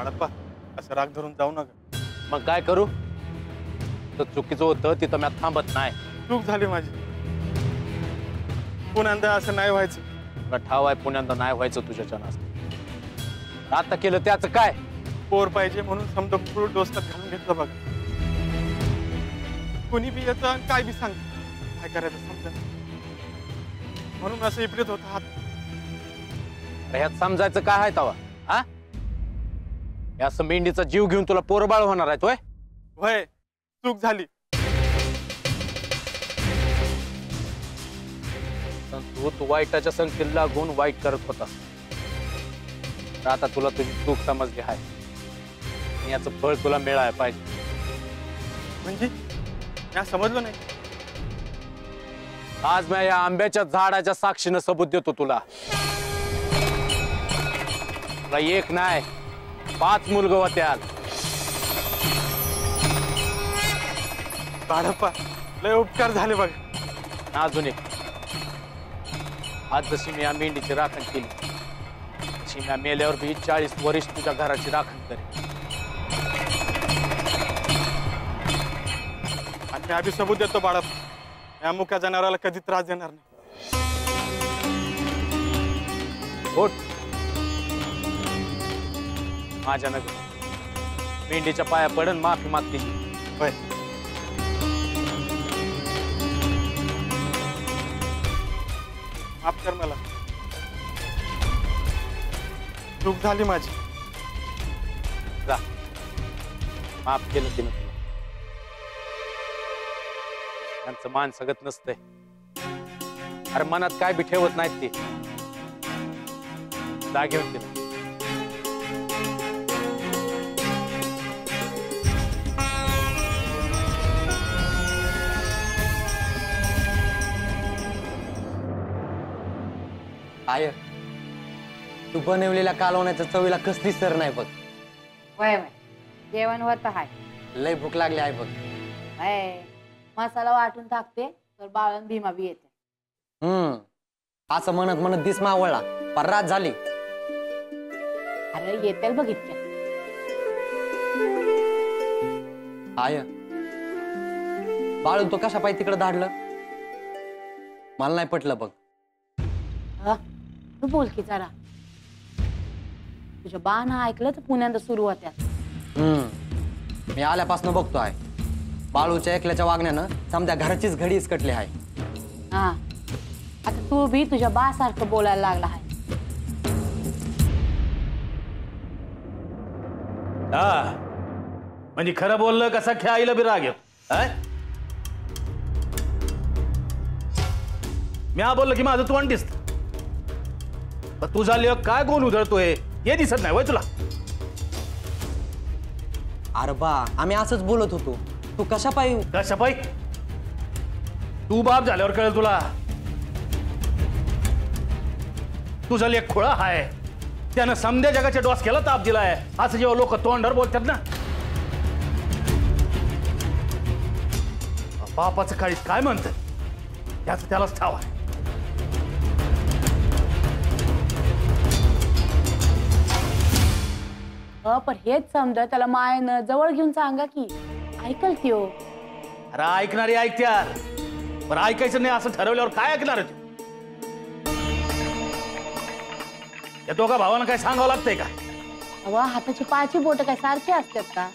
बाळप्पा असं राग धरून जाऊ नका. मग काय करू? तर चुकीचं होतं तिथं मी थांबत नाही. चूक झाली माझी. पुन्हा असं नाही व्हायचं. तुला ठाव आहे पुण्यांदा नाही व्हायचं तुझ्या नास. आता केलं त्याचं काय? पोर पाहिजे म्हणून समजा पूर्ण डोसक्यात घालून घेतलं बघ. कोणी बी येतं आणि काय बी सांग काय करायचं समजा. म्हणून असं विपरीत होत हात. ह्यात समजायचं काय आहे तवा? हा, असं मेंढीचा जीव घेऊन तुला पोरबाळ होणार आहे तोय? वय चूक झाली. तू वाईटाच्या संगतीला लागून वाईट करत होता. आता तुला तुझी चूक समजली आहे. याचं फळ तुला मिळायला पाहिजे. म्हणजे मी समजलो नाही. आज मी या आंब्याच्या झाडाच्या साक्षीनं सबूत देतो तुला. तुला एक नाही 5 मुलगा होत्या. बाळप्पा लय उपकार झाले बघ. अजून एक. आज जशी मी या मेंढीची राखण केली तशी मी मेल्यावर बी 40 वर्ष तुझ्या घराची राखण करेन. आणि मी आधी सबूत देतो बाळप्पा. या मुक्या जनावराला कधी त्रास देणार नाही. उठ. माझ्या नगर मेंढीच्या पाया पडन माफी मागते. होय. माफ कर मला. चूक झाली माझी. जा. माफ केलं तिनं तुला. त्यांचं मान सगत नसतंय. अरे मनात काय बी ठेवत नाहीत ते. जा घेऊन तिनं. आय तू बनवलेल्या कालवण्याच्या चवीला कसली सर नाही बघ. वय वय जेवण होत आहे. लय भूक लागली आहे बघ. वय मसाला वाटून टाकते तर बाळन भीमा बी येते. असं म्हणत म्हणत दिस मावळला पर रात झाली. अरे येतील बघ इतक्या. आय बाळून तो कशा पाहिजे तिकडे धाडलं मला नाही पटलं बघ. तू बोल की जरा. तुझ्या बाण ऐकलं तर पुण्यांदा सुरू होत्या. मी आल्यापासून बघतो आहे बाळूच्या एकल्याच्या वागण्यानं समजा घराचीच घडी इसकटली आहे. हा आता तू बी तुझ्या बा सारखं बोलायला लागला आहे. हा म्हणजे खरं बोललं कसा खेळायला बी राग येतो. मी बोललो की माझं तोंड दिसत. तू झाली काय गोल उधळतोय हे दिसत नाही वय तुला? अरे बा आम्ही असंच बोलत होतो. तू कशा पायी तू बाप झाल्यावर कळेल तुला. तुझा एक खोळा हाय त्यानं समद्या जगाच्या डोसक्याला ताप दिलाय असं जेव्हा लोक तोंडावर बोलतात ना. बापाचं काळीच काय म्हणतात त्याच त्यालाच ठाव आहे. पण हेच समजा त्याला मायनं जवळ घेऊन सांगा की ऐकल त्यो. अरे ऐकणारी ऐकत्यार पण ऐकायचं नाही असं ठरवल्यावर काय ऐकणार? या दोघा भावांना काय सांगावं लागतंय का? अवा हाताची पायाची बोट काय सारखी असतात का?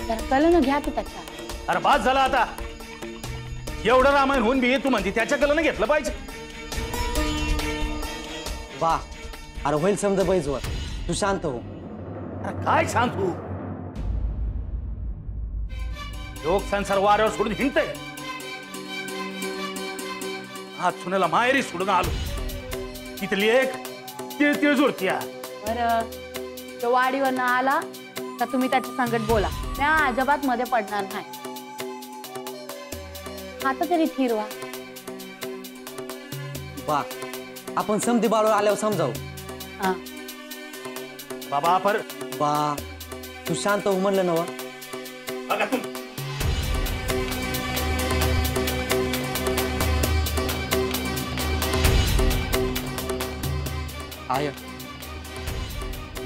जरा कळलं घ्या की त्याच्या. अरे बास झाला आता. एवढं रामायण होऊन बी तू म्हणते त्याच्या कलनं घेतलं पाहिजे. बा अरे होईल समजा बैजवर. तू शांत हो. अरे काय शांत तू? लोक संसार वाऱ्यावर सोडून हिंडतय. आज सुनेला माहेरी सोडून आलो. तिथली एक तिळतिळ जुळत्या. बरं तो वाडीवर आला तर तुम्ही त्याच्या संकट बोला. त्या अजिबात मध्ये पडणार नाही. आता तरी फिरवा. बा आपण समधी बाळू आल्यावर समजावू. बाबा पर बा तू शांत हो म्हणलं नवा. आय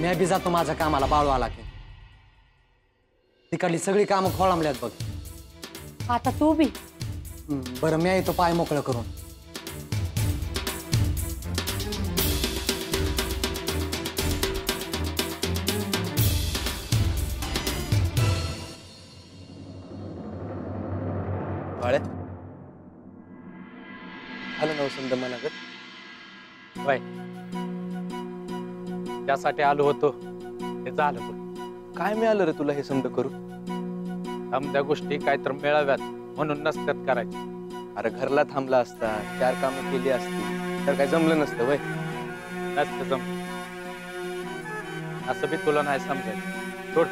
मी बी जातो माझ्या कामाला, बाळू आला की. तिकडली सगळी कामं खोळंबल्यात बघ. आता तू बी. बरं मी येतो पाय मोकळं करून. बाळ्या आलं नव समजा मनागत. बाय त्यासाठी आलो होतो ते झालं बघ. काय मिळालं रे तुला हे समजा करू? समजा गोष्टी काय तर मिळाव्यात म्हणून नसतात करायचे. अरे घरला थांबला असता, 4 कामं केली असती तर काय जमलं नसतं वय. नसतं जम असं बी तुला नाही समजायचं. सोड.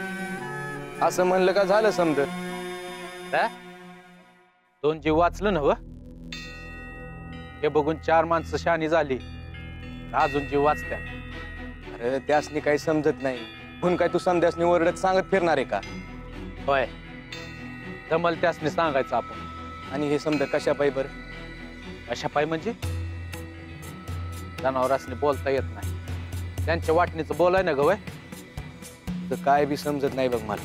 असं म्हणलं का झालं समज. काय? 2 जीव वाचलं ना व हे बघून 4 माणसं शहाणी झाली, अजून जीव वाचत्या. अरे त्यासनी काही समजत नाही म्हणून काय तू समध्यासनी ओरडत सांगत फिरणार आहे का? होय जमल त्यासनी सांगायचं आपण. आणि हे समजा कशा पायी बरं? अशा पाय म्हणजे जनावरांनी बोलता येत नाही, त्यांच्या वाटणीचं बोलाय ना ग वय. तर काय बी समजत नाही बघ मला.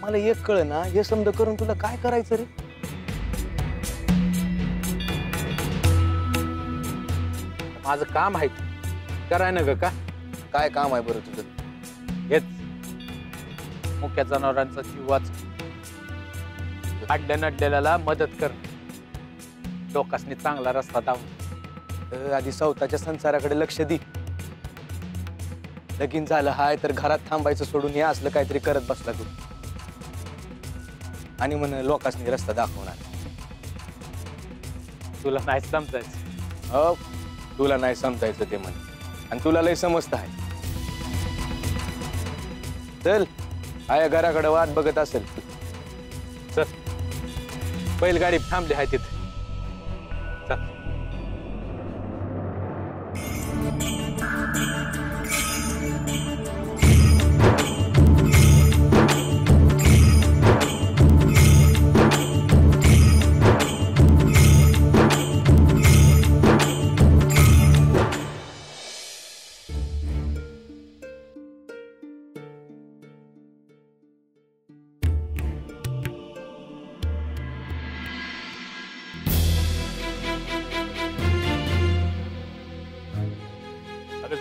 मला एक कळ ना, हे समजा करून तुला काय करायचं रे? माझं काम आहे कराय ना ग. का काय काम आहे बरं तुझं? हेच मुख्य जनावरांचा जीव वाच, अडल्या नडलेल्याला मदत कर, लोकांनी चांगला रस्ता दाव. आधी स्वतःच्या संसाराकडे लक्ष दे. लगीन झालं हाय तर घरात थांबायचं सोडून हे असलं काहीतरी करत बसला तू. आणि म्हण लोकांनी रस्ता दाखवणार. तुला नाही समजायचं. हो तुला नाही समजायचं ते म्हण, आणि तुला लय समजत आहे. चल आया घराकडे वाट बघत असेल. चल बैलगाडी थांबली आहे तिथे. चल.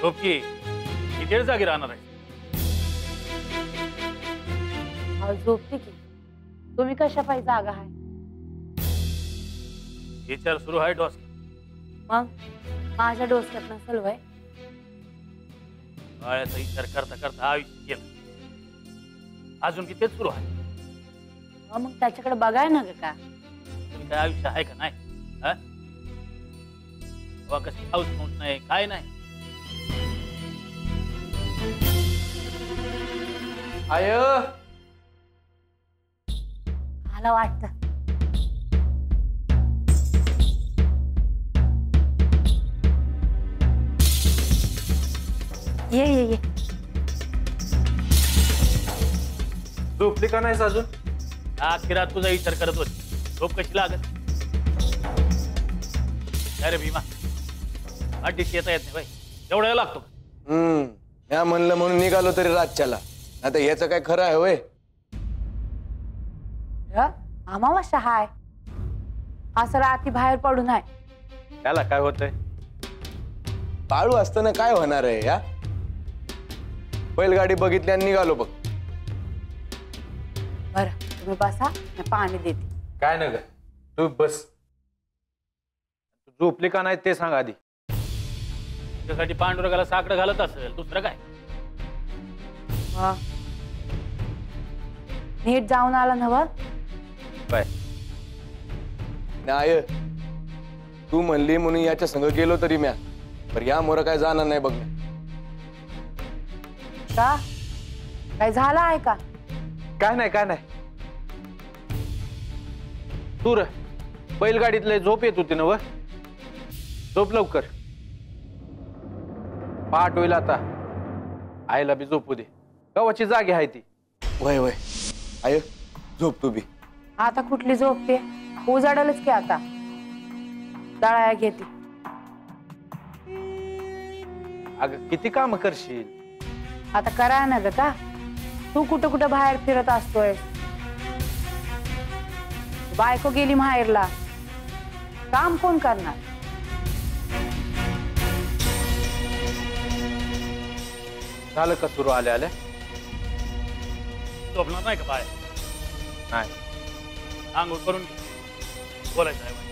झोपकी किती वेळ जागी राहणार आहे? झोपते की. तुम्ही कशा पाहिजे जागा आहे? विचार सुरू आहे डॉस. मग माझ्या डोसक्यात नसेल वय. बाळ्याचा विचार करता करता आयुष्य गेलं, अजून किती सुरू आहे. मग त्याच्याकडे बघाय ना ग का. काय आयुष्य आहे का नाही? कशी हाऊस नाही काय नाही. आय मला वाटतं ये ये ये. झोपली का नाहीस अजून? आज रात तुझा विचार करत होती, झोप कशी लागत. अरे भीमा अड्डीच येता येत नाही भाई, एवढा वेळ लागतो. या म्हणलं म्हणून निघालो तरी रातच्याला. आता ह्याचं काय खरं आहे होय? अमावस्या हाय असं रात्री बाहेर पडू नये. त्याला काय होतंय? बाळू असताना काय होणार आहे? या बैलगाडी बघितली आणि निघालो बघ. बरं तुम्ही बसा, मी पाणी देते. काय न ग तू बस. झोपली का नाही ते सांग आधी. त्यासाठी पांडुरंगाला साकडं घालत असेल, दुसरं काय? नीट जाऊन आला नव. बाय. नाही तू म्हणली म्हणून याच्या संग गेलो तरी म्या, पर या मोर काय जाणार नाही बघ. का काय झालं आहे का? काय नाही काय नाही. तू र बैलगाडीतले झोप येत होती ना व, झोप लवकर. पाठ होईल आता. आईला बी झोपू दे, कवाची जागी आहे ती. वय वय आय झोप तू बी. आता कुठली झोपते? उजाडलच की आता. दळाया घेते. अगं किती काम करशील? आता करा ना ग का, तू कुठं कुठं बाहेर फिरत असतोय. बायको गेली माहेरला, काम कोण करणार? झालं का सुरू आल्या आल्या? झोपणार नाही का बाहेर? नाही. आंघोळ करून घे. बोलायचं आहे.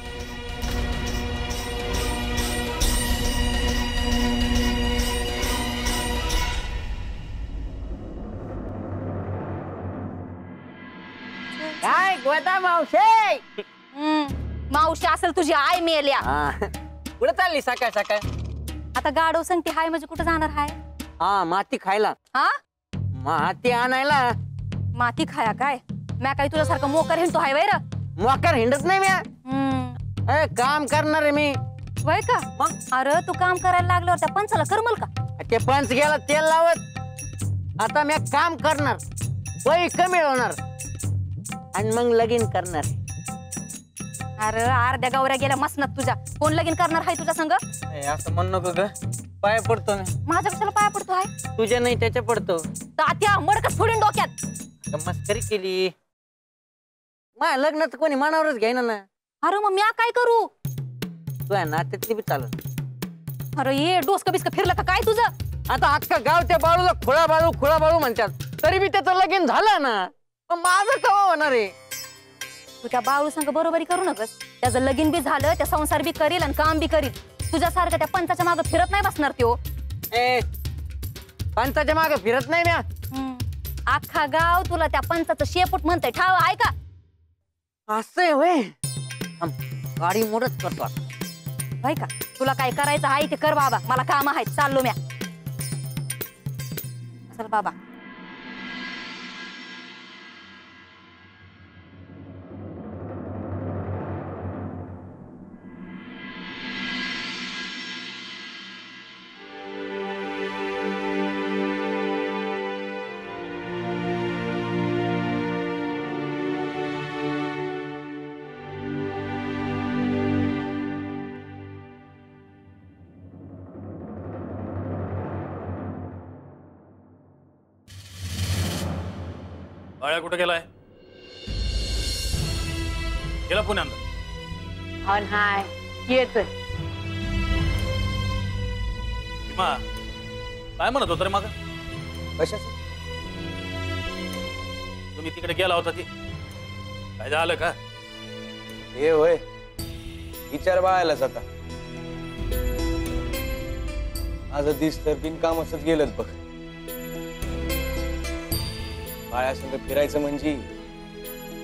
काय गोदा मावशे? मावशी असेल तुझी आई मेल्या. कुठं चालली सकाळ सकाळ? आता गाडव सांगते हाय म्हणजे कुठं जाणार हाय? हा माती खायला. हा माती आणायला. माती खाया काय? म्या काही तुझ्यासारखं मोकर हिंडतो हाय वैर? मोकार हिंडत नाही म्या. काम करणार आहे मी. वय का? अरे तू काम करायला लागल्यावर त्या पंचाला करमल का? ते पंच गेला तेल लावत. आता मी काम करणार, पैसे मिळवणार आणि मग लगीन करणार. अरे अर्ध्या गावऱ्या गेल्या मसनात तुझ्या. कोण लगीन करणार हाय तुझ्या संग? असं म्हण नको ग, पाय पडतो मी. माझ्या कशाला पाया पडतो हाय? तुझ्या नाही त्याच्या पडतो. तात्या मडकच फोडून डोक्यात. मस्करी केली. माझ्या लग्नात कोणी मनावरच घ्यायना ना. अरे मग म्या काय करू? तुझ्या नात्यातली बी चालू. अरे ये डोसकं बिस्क फिरलं का काय तुझं? आता अख्खा गाव त्या बाळूला खुळा बाळू म्हणतात, तरी बी त्याचं लगीन झालं ना. मग माझं कवा होणार आहे? तू त्या बाळू संग बरोबरी करू नकस. त्याचं लगीन बी झालं, त्या संसार बी करील आणि काम बी करील. तुझ्यासारखं त्या पंचाच्या मागे फिरत नाही बसणार त्यो. पंचाच्या मागे फिरत नाही म्या. अख्खा गाव तुला त्या पंचाचं शेपूट म्हणतंय. ठाव आहे का? असं होय. गाडी मोडच करतो. होय का? तुला काय करायचं आहे ते कर बाबा. मला काम आहेत, चाललो म्या. चल बाबा. बाळ्या कुठं गेलाय? गेला पुण्यात. हा नाय येतोय. काय म्हणत होत रे मग? कशाच? तुम्ही तिकडे गेला होता ती काय झालं का? हे होय, विचार बाळायलाच आता. माझं दिस तर बिनकामाचंच गेलं बघ. बाळ्यासंग फिरायचं म्हणजे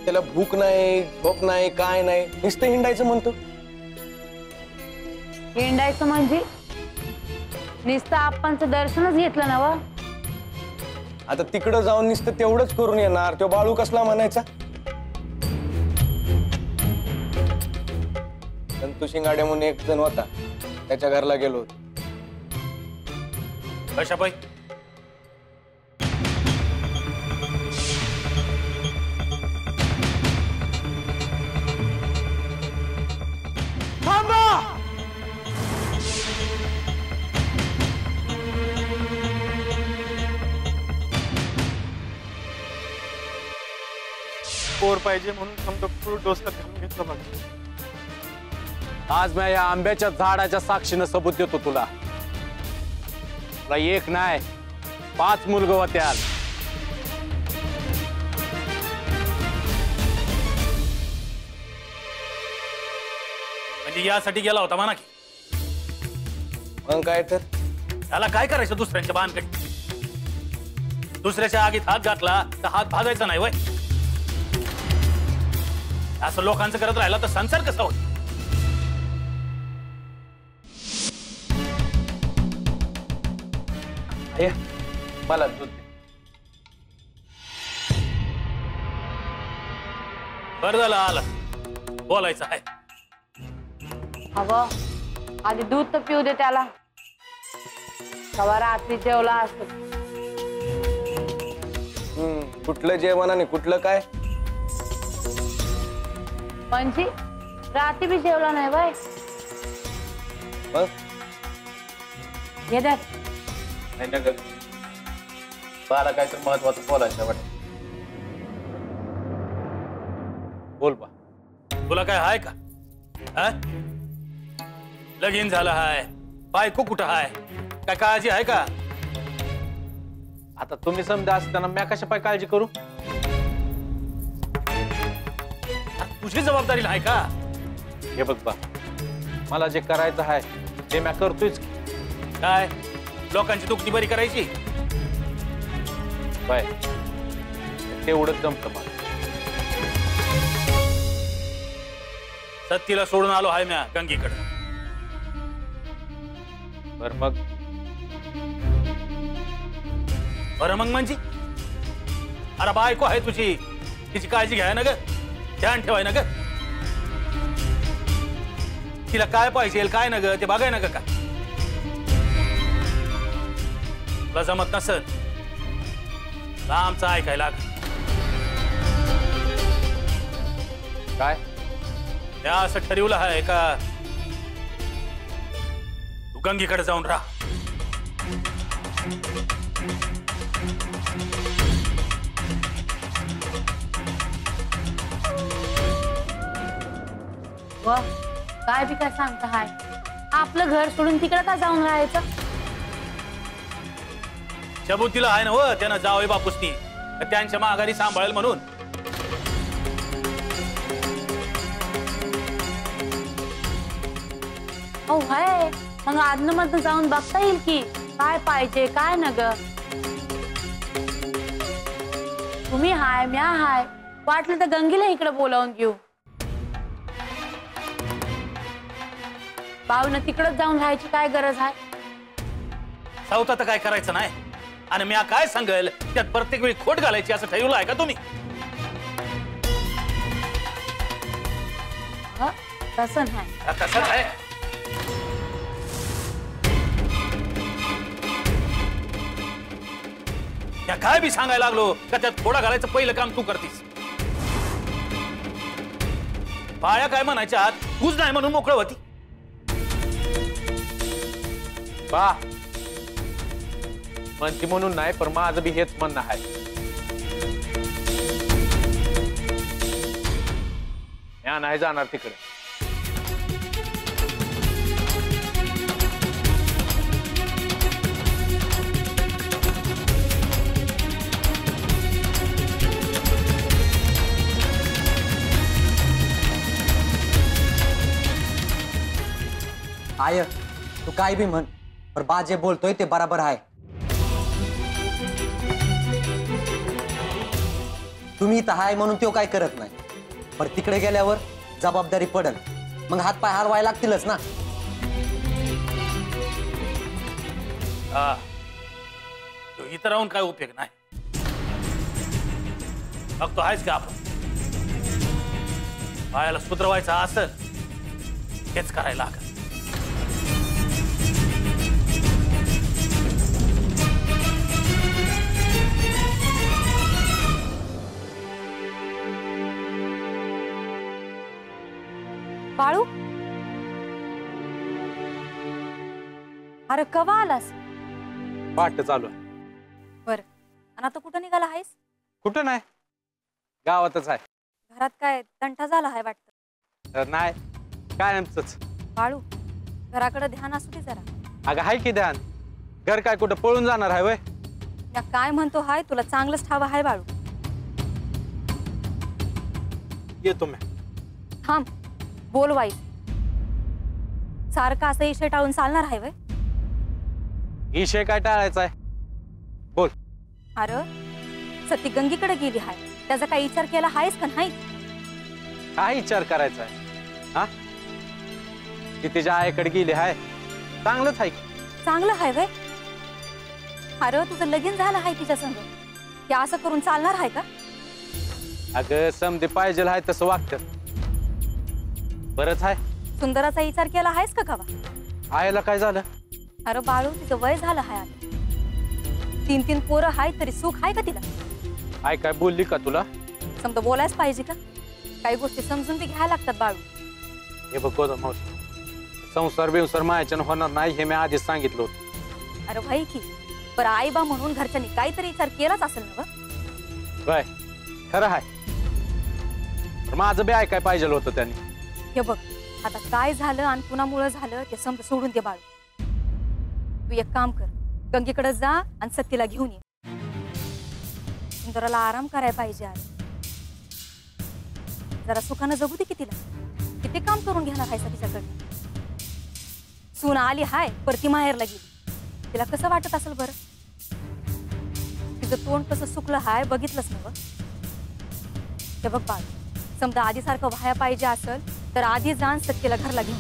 त्याला भूक नाही, झोप नाही, काय नाही, नुसतं हिंडायचं म्हणतो. हिंडायचं म्हणजे नुसतं आपणचं दर्शनच घेतलं ना व. आता तिकडं जाऊन नुसतं तेवढंच करून येणार. तो बाळू कसला म्हणायचा? संतू शिंगाडे म्हणून एक जण होता, त्याच्या घरला गेलो होतो. कशा पाय? पोर पाहिजे म्हणून समजा फुल डोसक्यात घालून घेतलं बघ. आज मी या आंब्याच्या झाडाच्या साक्षीनं सबूत देतो तुला. तुला एक नाही 5 मुलगं होत्या. म्हणजे यासाठी गेला होता म्हणा की. मग काय तर त्याला काय करायचं दुसऱ्यांच्या बांधकडे? दुसऱ्याच्या आगीत हात घातला तर हात भाजायचा नाही वय. असं लोकांचं करत राहिला तर संसार कसा होत? मला दूध दे. बरं झालं आला, बोलायचं आहे. अगं आधी दूध तर पिऊ दे त्याला. तेव्हा रात्री जेवला असत. कुठलं जेवण आणि कुठलं काय? म्हणजे रात्री बी जेवला नाही बाय. मग हे द्या नाही ना ग, बाला काहीतरी महत्वाचं बोलायचं वाटत. बोल बा. तुला काय हाय का? हा? लगीन झालं हाय, बायको कुठं हाय, काय काळजी आहे का? आता तुम्ही समजा असताना मी कशा पाय काळजी करू? तुझी जबाबदारी नाही का? हे बघ बा, मला जे करायचं आहे ते मी करतोयच. काय लोकांची दुखणी बरी करायची? बाय, तेवढंच जमतं मला. सत्तीला सोडून आलो आहे म्या गंगीकडे. बर मग बरं मग म्हणजे अरे बायको आहे तुझी, तिची काळजी घ्याय ना ग, ध्यान ठेवाय ना ग. तिला काय पाहिजे काय ना ग ते बघाय ना ग. का तुला जमत नसल आमचं ऐकायला लाग. काय त्या असं ठरवलं आहे का तू गंगीकडे जाऊन राहा? व काय बी काय सांगता हाय, आपलं घर सोडून तिकडे का जाऊन राहायचं? शबुतीला आहे ना व त्यानं जावई बापूसनी त्यांच्या माघारी सांभाळेल म्हणून. हो हाय, मग आदनं मधनं जाऊन बघता येईल की काय पाहिजे काय न ग. तुम्ही हाय म्या हाय, वाटलं तर गंगीला इकडे बोलावून घेऊ. बावनं तिकडच जाऊन राहायची काय गरज आहे? सावता तर काय करायचं नाही, आणि मी काय सांगेल त्यात प्रत्येक वेळी खोट घालायची असं ठरवलं आहे का तुम्ही? तसं नाही. कसं आहे? या काय बी सांगायला लागलो का त्यात खोडा घालायचं पहिलं काम तू करतीस. बाया काय म्हणायच्या आत तूच नाही म्हणून मोकळ होती. बा म्हणती म्हणून नाही, पण माझं बी हेच म्हणणं आहे. या नाही जाणार तिकडे. आय तू काय बी म्हण, पण बा जे बोलतोय ते बराबर आहे. तुम्ही इथं हाय म्हणून तो काय करत नाही, पण तिकडे गेल्यावर जबाबदारी पडल, मग हात पाय हलवायला लागतीलच ना. हा, तो इथं राहून काय उपयोग नाही. बघतो आहेच का आपण बायाला सुधरवायचं असं हेच करायला लागल. बाळू, अरे कवा आलास? वाट चालू आहे. बर, आणि आता कुठं निघाला आहेस? कुठं नाही, गावातच आहे. घरात काय तंटा झाला आहे वाटतं? तर नाही, काय आमचंच. बाळू, घराकडे ध्यान असू दे जरा. अगं हाय की ध्यान, घर काय कुठं पळून जाणार आहे वय? या काय म्हणतो हाय, तुला चांगलंच ठाव आहे बाळू. येतो मी. थांब, बोल वाई. सारखं असं इशे टाळून चालणार आहे वय? विषय काय टाळायचा आहे, बोल. अरे सती गंगीकडे गेली हाय, त्याचा काही विचार केला आहेस का नाही? काय विचार करायचा आहे? हा, ती तिच्या आईकडे गेली आहे, चांगलंच आहे. चांगलं आहे वय? अरे तुझं लगीन झालं आहे तिच्या संग, हे असं करून चालणार आहे का? अगं समधी पाहिजे आहे तसं वागतं, बरंच आहे. सुंदराचा विचार केला आहेस का कवा? आईला काय झालं? अरे बाळू, तिचं वय झालं आहे आता. 3-3 पोरं आहे तरी सुख आहे का तिला? आई काय बोलली का तुला? समजा बोलायच पाहिजे का? काही गोष्टी समजून ती घ्यायला लागतात बाळू. हे बघ गोदा मावशी, संसार बिंसार मायाच्यानं होणार नाही हे मी आधीच सांगितलं होतं. अरे भाई की बरं आई बा म्हणून घरच्यांनी काहीतरी विचार केलाच असेल ना काय खरं आहे. पण माझं बी ऐकाय पाहिजे होतं त्यांनी. हे बघ आता काय झालं आणि कुणामुळं झालं ते समजा सोडून दे बाळू. तू एक काम कर, गंगेकडे जा आणि सत्तीला घेऊन ये. सुंदराला आराम करायला पाहिजे आज. जरा सुखानं जगू दे की तिला. किती काम करून घेणार आहे तिच्याकडे. सून आली हाय परती माहेरला गेली. तिला कसं वाटत असेल बरं. तिचं तोंड कसं सुकलं हाय बघितलंच ना. हे बघ बाळ, समजा आधी सारखं व्हाया पाहिजे असेल तर आधी जाण सत्तेला घरला घेऊन